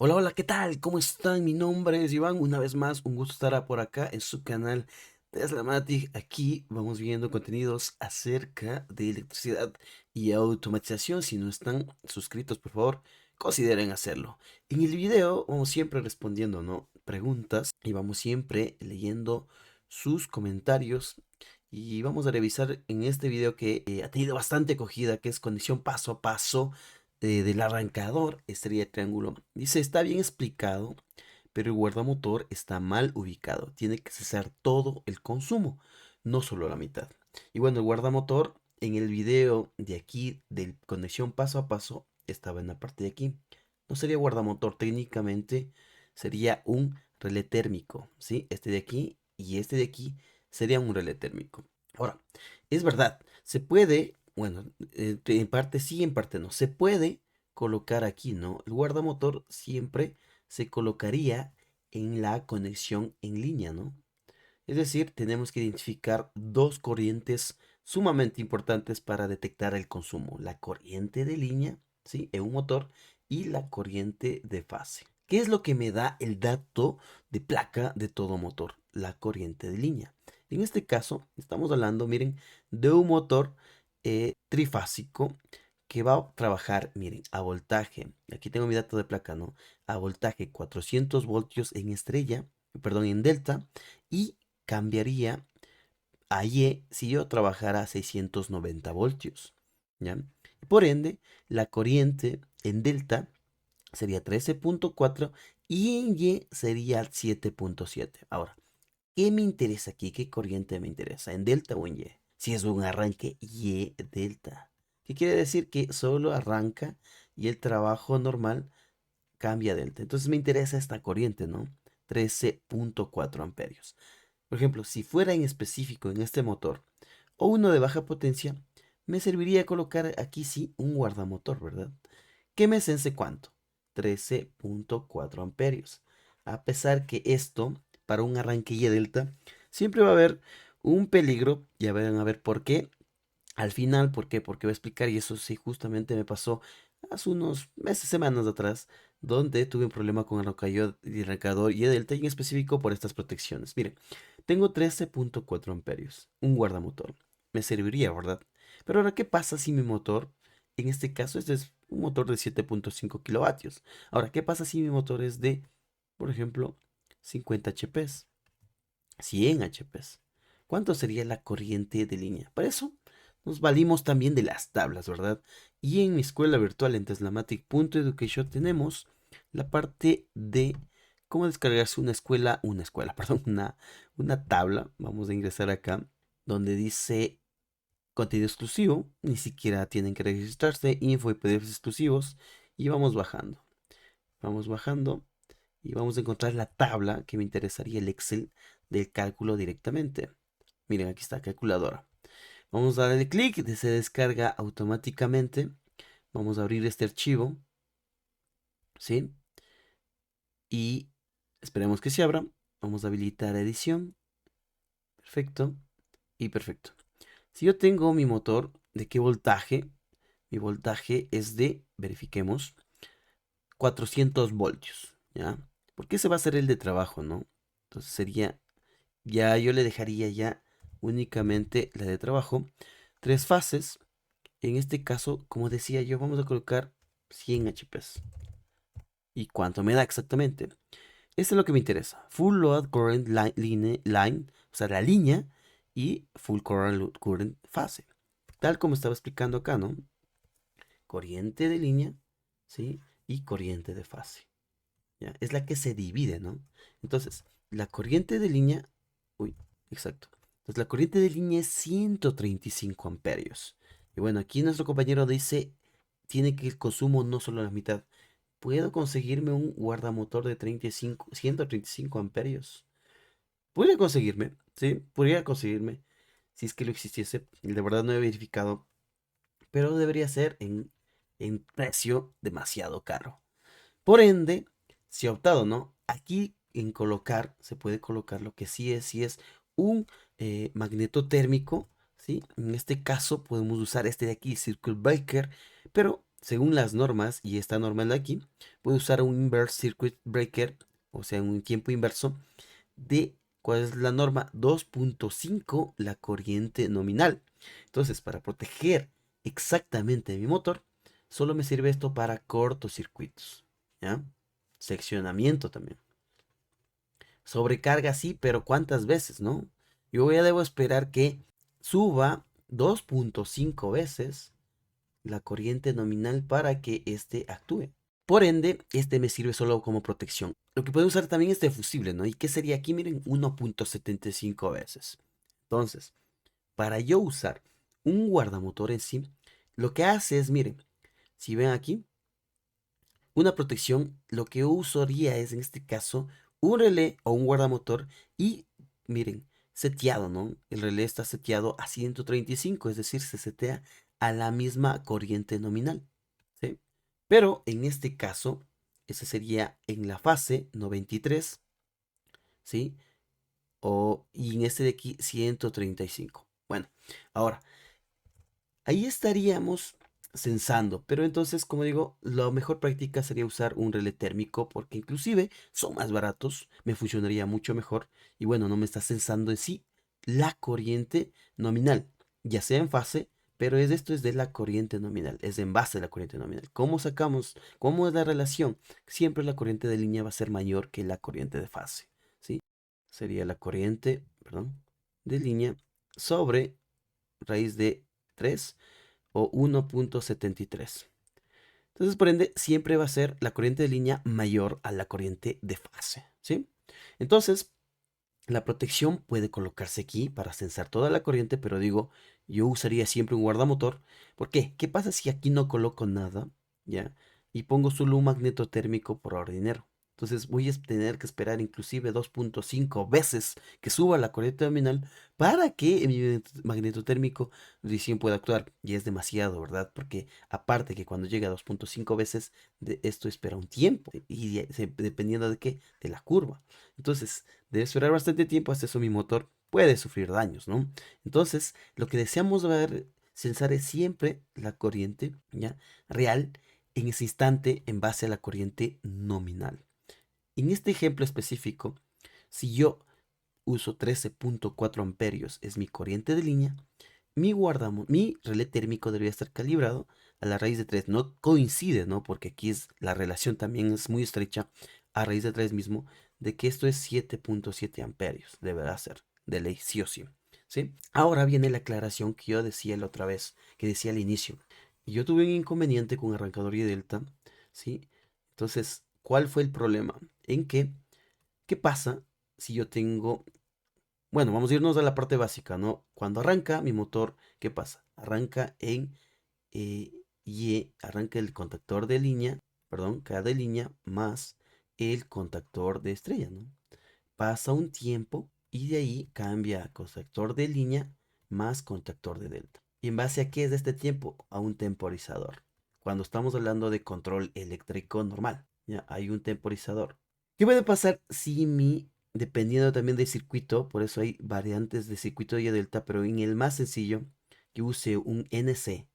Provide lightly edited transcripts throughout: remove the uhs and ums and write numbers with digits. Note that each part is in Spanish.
Hola, hola, ¿qué tal? ¿Cómo están? Mi nombre es Iván. Una vez más, un gusto estar por acá en su canal Teslamatic. Aquí vamos viendo contenidos acerca de electricidad y automatización. Si no están suscritos, por favor, consideren hacerlo. En el video vamos siempre respondiendo, ¿no? Preguntas y vamos siempre leyendo sus comentarios. Y vamos a revisar en este video que ha tenido bastante acogida, que es conexión paso a paso del arrancador estrella triángulo. Dice, está bien explicado, pero el guardamotor está mal ubicado. Tiene que cesar todo el consumo, no solo la mitad. Y bueno, el guardamotor en el video de aquí, de conexión paso a paso, estaba en la parte de aquí. No sería guardamotor, técnicamente sería un relé térmico, ¿sí? Este de aquí y este de aquí sería un relé térmico. Ahora, es verdad, se puede, bueno, en parte sí, en parte no. Se puede colocar aquí, ¿no? El guardamotor siempre se colocaría en la conexión en línea, ¿no? Es decir, tenemos que identificar dos corrientes sumamente importantes para detectar el consumo. La corriente de línea, ¿sí? En un motor y la corriente de fase. ¿Qué es lo que me da el dato de placa de todo motor? La corriente de línea. En este caso, estamos hablando, miren, de un motor trifásico que va a trabajar, miren, a voltaje. Aquí tengo mi dato de placa, ¿no? A voltaje 400 voltios en estrella, perdón, en delta, y cambiaría a Y si yo trabajara a 690 voltios, ¿ya? Por ende, la corriente en delta sería 13.4 y en Y sería 7.7. Ahora, ¿qué me interesa aquí? ¿Qué corriente me interesa? ¿En delta o en Y? Si es un arranque Y delta. ¿Qué quiere decir? Que solo arranca y el trabajo normal cambia delta. Entonces me interesa esta corriente, ¿no? 13.4 amperios. Por ejemplo, si fuera en específico en este motor o uno de baja potencia, me serviría colocar aquí sí un guardamotor, ¿verdad? ¿Qué me sense cuánto? 13.4 amperios. A pesar que esto, para un arranque Y delta, siempre va a haber un peligro. Ya van a ver por qué. Al final, ¿por qué? Porque voy a explicar, y eso sí justamente me pasó hace unos meses, semanas atrás, donde tuve un problema con el arrancador y delta, y en específico por estas protecciones. Miren, tengo 13.4 amperios, un guardamotor. Me serviría, ¿verdad? Pero ahora, ¿qué pasa si mi motor, en este caso, este es un motor de 7.5 kilovatios? Ahora, ¿qué pasa si mi motor es de, por ejemplo, 50 HPs, 100 HPs? ¿Cuánto sería la corriente de línea? Para eso nos valimos también de las tablas, ¿verdad? Y en mi escuela virtual en teslamatic.education tenemos la parte de cómo descargarse perdón, una tabla. Vamos a ingresar acá donde dice contenido exclusivo. Ni siquiera tienen que registrarse, info y PDFs exclusivos. Y vamos bajando. Vamos bajando y vamos a encontrar la tabla que me interesaría, el Excel del cálculo directamente. Miren, aquí está, calculadora. Vamos a darle clic, se descarga automáticamente. Vamos a abrir este archivo, ¿sí? Y esperemos que se abra. Vamos a habilitar edición. Perfecto. Y perfecto. Si yo tengo mi motor, ¿de qué voltaje? Mi voltaje es de, verifiquemos, 400 voltios, ¿ya? Porque ese va a ser el de trabajo, ¿no? Entonces sería, ya yo le dejaría ya únicamente la de trabajo. Tres fases. En este caso, como decía yo, vamos a colocar 100 HPs. ¿Y cuánto me da exactamente? Esto es lo que me interesa. Full Load Current line, o sea, la línea, y Full Current fase. Tal como estaba explicando acá, ¿no? Corriente de línea, ¿sí? Y corriente de fase. ¿Ya? Es la que se divide, ¿no? Entonces, la corriente de línea, uy, exacto. Entonces, la corriente de línea es 135 amperios. Y bueno, aquí nuestro compañero dice, tiene que el consumo no solo la mitad. ¿Puedo conseguirme un guardamotor de 135 amperios? Podría conseguirme, ¿sí? Podría conseguirme si es que lo existiese. De verdad no he verificado, pero debería ser en precio demasiado caro. Por ende, si ha optado, ¿no? Aquí en colocar, se puede colocar lo que sí es un magneto térmico, ¿sí? En este caso podemos usar este de aquí, Circle Breaker, pero según las normas, y esta norma es de aquí, puedo usar un inverse circuit breaker, o sea, un tiempo inverso de, ¿cuál es la norma? 2.5 la corriente nominal. Entonces, para proteger exactamente mi motor, solo me sirve esto para cortocircuitos, ¿ya? Seccionamiento también. Sobrecarga sí, pero ¿cuántas veces, no? Yo ya debo esperar que suba 2.5 veces la corriente nominal para que este actúe. Por ende, este me sirve solo como protección. Lo que puedo usar también es de fusible, ¿no? ¿Y qué sería aquí? Miren, 1.75 veces. Entonces, para yo usar un guardamotor en sí, lo que hace es, miren, si ven aquí, una protección, lo que yo usaría es en este caso un relé o un guardamotor y miren, seteado, ¿no? El relé está seteado a 135, es decir, se setea a la misma corriente nominal, ¿sí? Pero en este caso, ese sería en la fase 93, ¿sí? Y en este de aquí 135. Bueno, ahora, ahí estaríamos censando, pero entonces, como digo, la mejor práctica sería usar un relé térmico porque inclusive son más baratos, me funcionaría mucho mejor y bueno, no me está censando en sí la corriente nominal, ya sea en fase, pero esto es de la corriente nominal, es en base a la corriente nominal. ¿Cómo sacamos? ¿Cómo es la relación? Siempre la corriente de línea va a ser mayor que la corriente de fase, ¿sí? Sería la corriente, perdón, de línea sobre raíz de 3 o 1.73. Entonces, por ende, siempre va a ser la corriente de línea mayor a la corriente de fase, ¿sí? Entonces, la protección puede colocarse aquí para censar toda la corriente, pero digo, yo usaría siempre un guardamotor. ¿Por qué? ¿Qué pasa si aquí no coloco nada, ya? Y pongo solo un magneto térmico por ordinero. Entonces voy a tener que esperar inclusive 2.5 veces que suba la corriente nominal para que mi magneto térmico recién pueda actuar. Y es demasiado, ¿verdad? Porque aparte que cuando llega a 2.5 veces, de esto espera un tiempo. Y dependiendo de qué, de la curva. Entonces, debe esperar bastante tiempo, hasta eso mi motor puede sufrir daños, ¿no? Entonces, lo que deseamos ver, censar es siempre la corriente, ¿ya? Real en ese instante en base a la corriente nominal. En este ejemplo específico, si yo uso 13.4 amperios, es mi corriente de línea, mi relé térmico debería estar calibrado a la raíz de 3. No coincide, ¿no? Porque aquí la relación también es muy estrecha a raíz de 3 mismo, de que esto es 7.7 amperios. Deberá ser de ley, sí o sí. ¿Sí? Ahora viene la aclaración que yo decía la otra vez, que decía al inicio. Yo tuve un inconveniente con arrancador y delta, ¿sí? Entonces, ¿cuál fue el problema? En que, ¿qué pasa si yo tengo bueno, vamos a irnos a la parte básica, ¿no? Cuando arranca mi motor, ¿qué pasa? Arranca en arranca el contactor de línea, perdón, cada de línea más el contactor de estrella, ¿no? Pasa un tiempo y de ahí cambia a contactor de línea más contactor de delta. ¿Y en base a qué es este tiempo? A un temporizador. Cuando estamos hablando de control eléctrico normal, ya hay un temporizador. ¿Qué puede pasar si dependiendo también del circuito, por eso hay variantes de circuito y delta, pero en el más sencillo, que use un NC,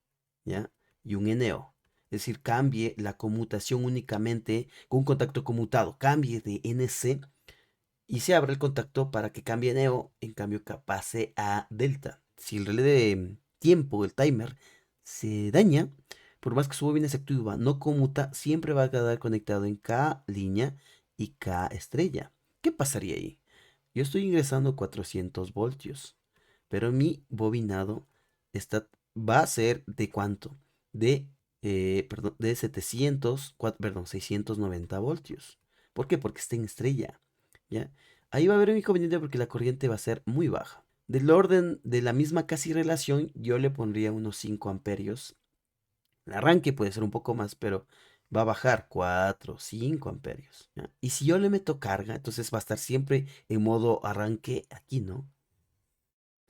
¿ya? Y un NO. Es decir, cambie la conmutación únicamente con un contacto conmutado. Cambie de NC y se abre el contacto para que cambie NO, en cambio que pase a delta. Si el relé de tiempo, el timer, se daña, por más que su bobina se activa, no conmuta, siempre va a quedar conectado en K línea y K estrella. ¿Qué pasaría ahí? Yo estoy ingresando 400 voltios, pero mi bobinado va a ser ¿de cuánto? Perdón, de 690 voltios. ¿Por qué? Porque está en estrella. ¿Ya? Ahí va a haber un inconveniente porque la corriente va a ser muy baja. Del orden de la misma casi relación, yo le pondría unos 5 amperios. El arranque puede ser un poco más, pero va a bajar 4, 5 amperios. ¿Ya? Y si yo le meto carga, entonces va a estar siempre en modo arranque aquí, ¿no?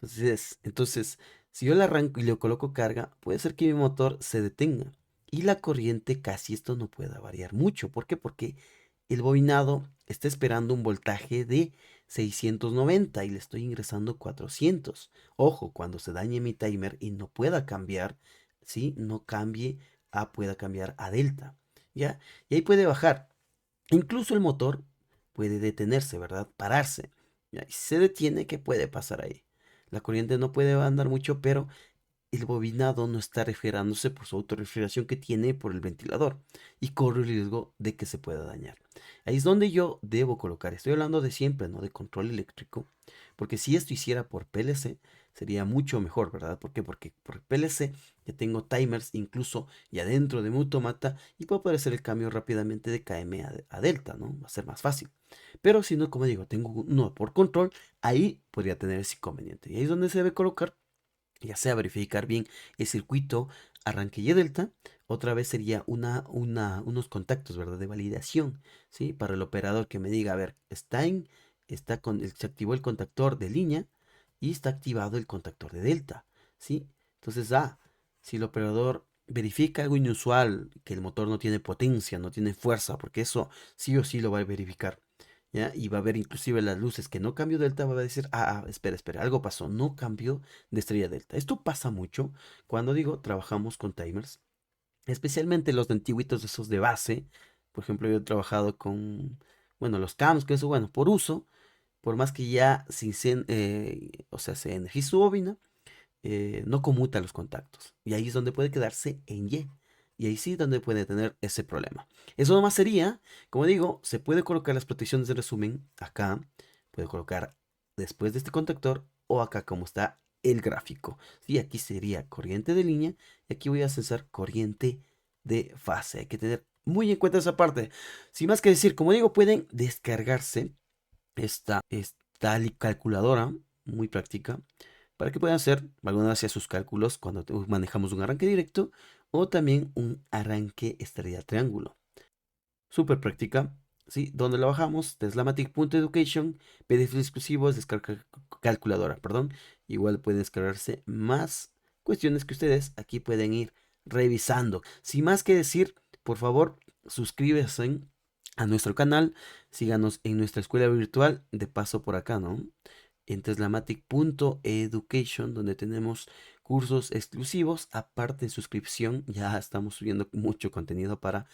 Entonces, si yo le arranco y le coloco carga, puede ser que mi motor se detenga. Y la corriente casi esto no pueda variar mucho. ¿Por qué? Porque el bobinado está esperando un voltaje de 690 y le estoy ingresando 400. Ojo, cuando se dañe mi timer y no pueda cambiar, ¿sí? No cambie A pueda cambiar a delta, ¿ya? Y ahí puede bajar. Incluso el motor puede detenerse, ¿verdad? Pararse. ¿Ya? Y si se detiene, ¿qué puede pasar ahí? La corriente no puede andar mucho, pero el bobinado no está refrigerándose por su autorrefrigeración que tiene por el ventilador y corre el riesgo de que se pueda dañar. Ahí es donde yo debo colocar, estoy hablando de siempre, ¿no? De control eléctrico, porque si esto hiciera por PLC sería mucho mejor, ¿verdad? ¿Por qué? Porque por PLC ya tengo timers incluso ya dentro de mi automata y puedo poder hacer el cambio rápidamente de KM a delta, ¿no? Va a ser más fácil. Pero si no, como digo, tengo uno por control, ahí podría tener ese inconveniente. Y ahí es donde se debe colocar, ya sea verificar bien el circuito arranque y delta. Otra vez sería unos contactos, ¿verdad? De validación, ¿sí? Para el operador que me diga, a ver, se activó el contactor de línea y está activado el contactor de delta, ¿sí? Entonces, si el operador verifica algo inusual, que el motor no tiene potencia, no tiene fuerza, porque eso sí o sí lo va a verificar. ¿Ya? Y va a ver inclusive las luces que no cambió delta, va a decir, espera, algo pasó, no cambió de estrella delta. Esto pasa mucho cuando digo trabajamos con timers, especialmente los de antiguitos, esos de base. Por ejemplo, yo he trabajado con, bueno, los cams, que eso, bueno, por uso, por más que ya o sea, se energiza su bobina, no conmuta los contactos. Y ahí es donde puede quedarse en Y. Y ahí sí donde puede tener ese problema. Eso nomás sería, como digo, se puede colocar las protecciones de resumen acá. Puede colocar después de este contactor o acá como está el gráfico. Y aquí sería corriente de línea y aquí voy a censar corriente de fase. Hay que tener muy en cuenta esa parte. Sin más que decir, como digo, pueden descargarse esta calculadora muy práctica para que puedan hacer algunas hacia sus cálculos cuando manejamos un arranque directo o también un arranque estrella triángulo. Súper práctica, ¿sí? Donde la bajamos, teslamatic.education, PDF exclusivos, descarga calculadora, perdón. Igual pueden descargarse más cuestiones que ustedes aquí pueden ir revisando. Sin más que decir, por favor, suscríbanse a nuestro canal, síganos en nuestra escuela virtual, de paso por acá, ¿no? En teslamatic.education, donde tenemos cursos exclusivos, aparte de suscripción, ya estamos subiendo mucho contenido para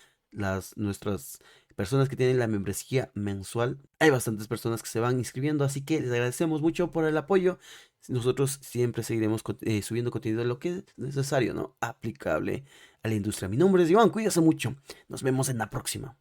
nuestras personas que tienen la membresía mensual. Hay bastantes personas que se van inscribiendo, así que les agradecemos mucho por el apoyo. Nosotros siempre seguiremos subiendo contenido de lo que es necesario, ¿no? Aplicable a la industria. Mi nombre es Iván, cuídate mucho. Nos vemos en la próxima.